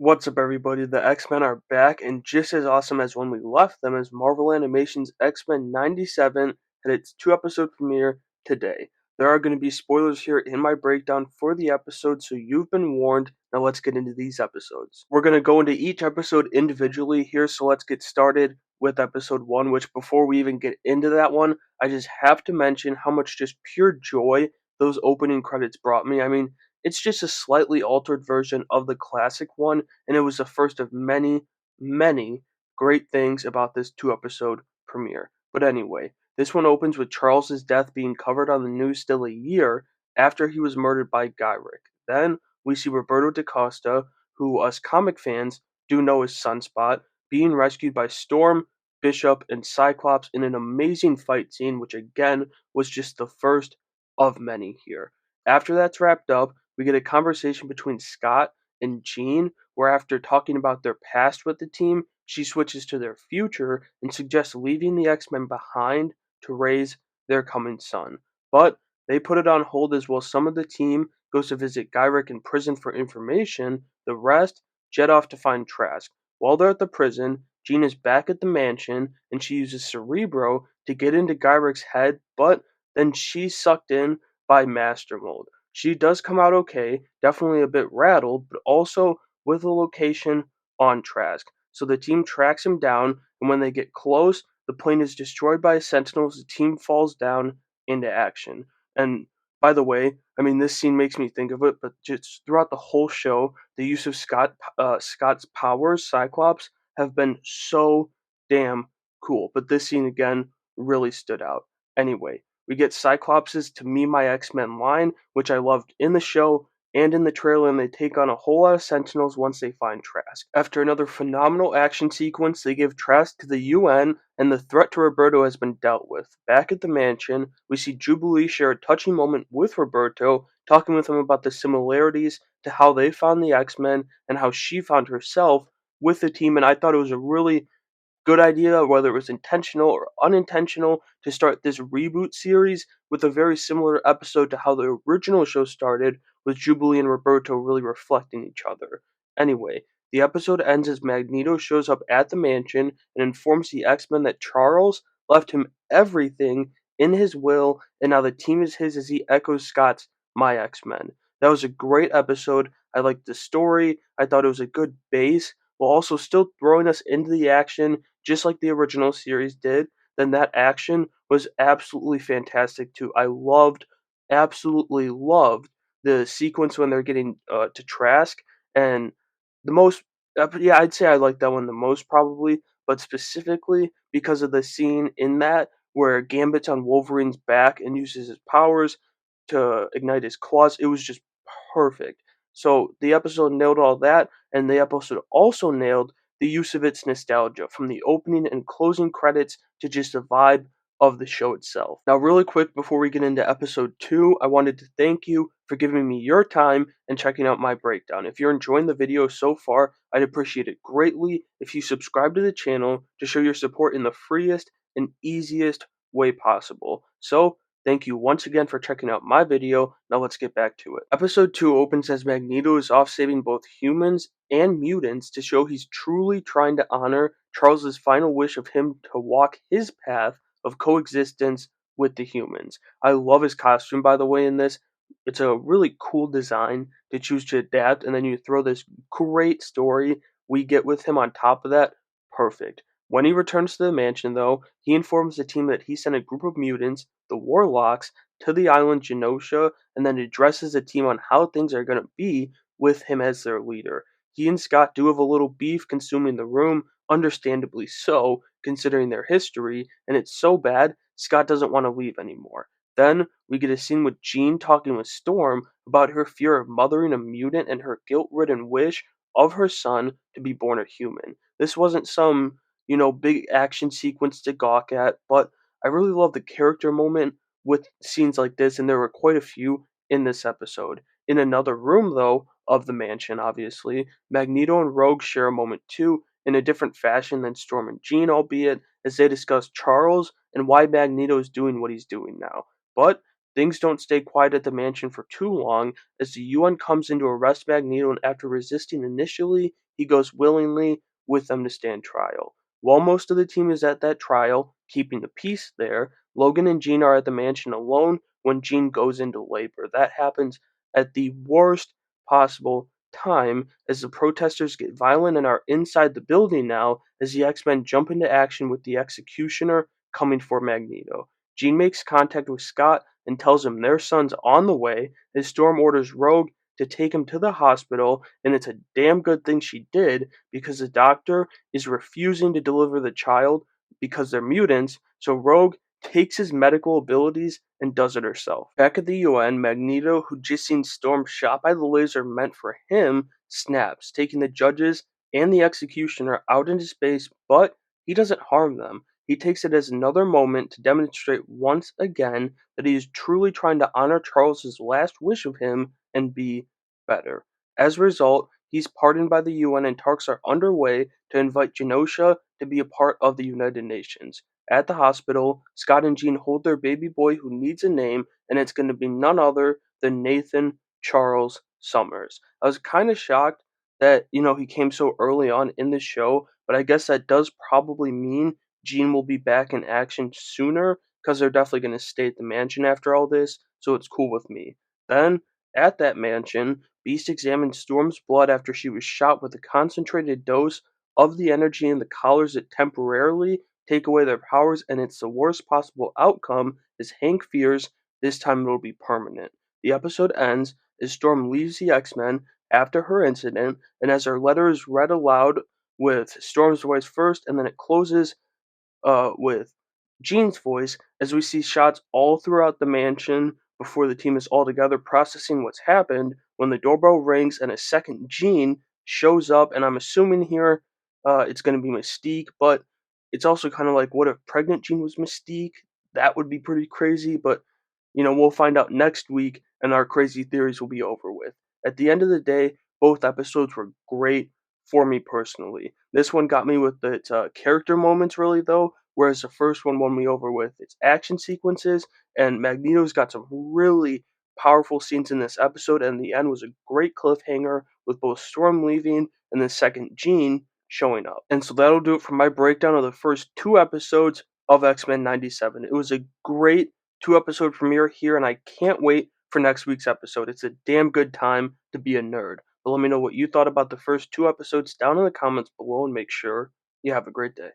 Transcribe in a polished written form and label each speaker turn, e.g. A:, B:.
A: What's up, everybody? The X-Men are back, and just as awesome as when we left them, as Marvel Animation's X-Men 97 had its two-episode premiere today. There are going to be spoilers here in my breakdown for the episode, so you've been warned. Now let's get into these episodes. We're going to go into each episode individually here, so let's get started with episode 1, which before we even get into that one, I just have to mention how much just pure joy those opening credits brought me. I mean, it's just a slightly altered version of the classic one, and it was the first of many, many great things about this two-episode premiere. But anyway, this one opens with Charles's death being covered on the news still a year after he was murdered by Gyrick. Then we see Roberto da Costa, who us comic fans do know as Sunspot, being rescued by Storm, Bishop, and Cyclops in an amazing fight scene, which again was just the first of many here. After that's wrapped up, we get a conversation between Scott and Jean, where after talking about their past with the team, she switches to their future and suggests leaving the X-Men behind to raise their coming son. But they put it on hold as well. Some of the team goes to visit Gyrick in prison for information. The rest jet off to find Trask. While they're at the prison, Jean is back at the mansion and she uses Cerebro to get into Gyrick's head, but then she's sucked in by Master Mold. She does come out okay, definitely a bit rattled, but also with a location on Trask. So the team tracks him down, and when they get close, the plane is destroyed by Sentinels. The team falls down into action. And by the way, I mean this scene makes me think of it, but just throughout the whole show, the use of Scott's powers, Cyclops, have been so damn cool. But this scene again really stood out. Anyway, we get Cyclops' "To Me My X-Men" line, which I loved in the show and in the trailer, and they take on a whole lot of Sentinels once they find Trask. After another phenomenal action sequence, they give Trask to the UN, and the threat to Roberto has been dealt with. Back at the mansion, we see Jubilee share a touching moment with Roberto, talking with him about the similarities to how they found the X-Men and how she found herself with the team, and I thought it was a really good idea, whether it was intentional or unintentional, to start this reboot series with a very similar episode to how the original show started, with Jubilee and Roberto really reflecting each other. Anyway, the episode ends as Magneto shows up at the mansion and informs the X-Men that Charles left him everything in his will, and now the team is his as he echoes Scott's "My X-Men." That was a great episode. I liked the story. I thought it was a good base, while also still throwing us into the action just like the original series did. Then that action was absolutely fantastic too. I loved, absolutely loved the sequence when they're getting to Trask, and the most, yeah, I'd say I like that one the most probably, but specifically because of the scene in that where Gambit's on Wolverine's back and uses his powers to ignite his claws. It was just perfect. So the episode nailed all that, and the episode also nailed the use of its nostalgia, from the opening and closing credits to just the vibe of the show itself. Now, really quick before we get into episode 2, I wanted to thank you for giving me your time and checking out my breakdown. If you're enjoying the video so far, I'd appreciate it greatly if you subscribe to the channel to show your support in the freest and easiest way possible. So, thank you once again for checking out my video. Now let's get back to it. Episode 2 opens as Magneto is off saving both humans and mutants to show he's truly trying to honor Charles's final wish of him to walk his path of coexistence with the humans. I love his costume, by the way, in this. It's a really cool design to choose to adapt, and then you throw this great story we get with him on top of that. Perfect. When he returns to the mansion, though, he informs the team that he sent a group of mutants, the Warlocks, to the island Genosha, and then addresses the team on how things are going to be with him as their leader. He and Scott do have a little beef consuming the room, understandably so, considering their history, and it's so bad, Scott doesn't want to leave anymore. Then we get a scene with Jean talking with Storm about her fear of mothering a mutant and her guilt-ridden wish of her son to be born a human. This wasn't some, big action sequence to gawk at, but I really love the character moment with scenes like this, and there were quite a few in this episode. In another room, though, of the mansion, obviously, Magneto and Rogue share a moment too, in a different fashion than Storm and Jean, albeit, as they discuss Charles and why Magneto is doing what he's doing now. But things don't stay quiet at the mansion for too long as the UN comes in to arrest Magneto, and after resisting initially, he goes willingly with them to stand trial. While most of the team is at that trial, keeping the peace there, Logan and Jean are at the mansion alone when Jean goes into labor. That happens at the worst possible time as the protesters get violent and are inside the building now as the X-Men jump into action with the Executioner coming for Magneto. Jean makes contact with Scott and tells him their son's on the way as Storm orders Rogue to take him to the hospital, and it's a damn good thing she did because the doctor is refusing to deliver the child because they're mutants, so Rogue takes his medical abilities and does it herself. Back at the UN, Magneto, who just seen Storm shot by the laser meant for him, snaps, taking the judges and the executioner out into space, but he doesn't harm them. He takes it as another moment to demonstrate once again that he is truly trying to honor Charles's last wish of him and be better. As a result, he's pardoned by the UN and talks are underway to invite Genosha to be a part of the United Nations. At the hospital, Scott and Jean hold their baby boy who needs a name, and it's going to be none other than Nathan Charles Summers. I was kind of shocked that, he came so early on in the show, but I guess that does probably mean Jean will be back in action sooner because they're definitely going to stay at the mansion after all this, so it's cool with me. Then, at that mansion, Beast examines Storm's blood after she was shot with a concentrated dose of the energy in the collars that temporarily take away their powers, and it's the worst possible outcome as Hank fears this time it'll be permanent. The episode ends as Storm leaves the X-Men after her incident, and as her letter is read aloud with Storm's voice first, and then it closes with Jean's voice as we see shots all throughout the mansion before the team is all together processing what's happened when the doorbell rings and a second Jean shows up. And I'm assuming here it's going to be Mystique, but it's also kind of like, what if pregnant Jean was Mystique? That would be pretty crazy, but we'll find out next week and our crazy theories will be over with. At the end of the day, both episodes were great for me personally. This one got me with its character moments, really, though, whereas the first one won me over with its action sequences, and Magneto's got some really powerful scenes in this episode, and the end was a great cliffhanger with both Storm leaving and the second Jean showing up. And so that'll do it for my breakdown of the first two episodes of X-Men 97. It was a great two-episode premiere here, and I can't wait for next week's episode. It's a damn good time to be a nerd. But let me know what you thought about the first two episodes down in the comments below, and make sure you have a great day.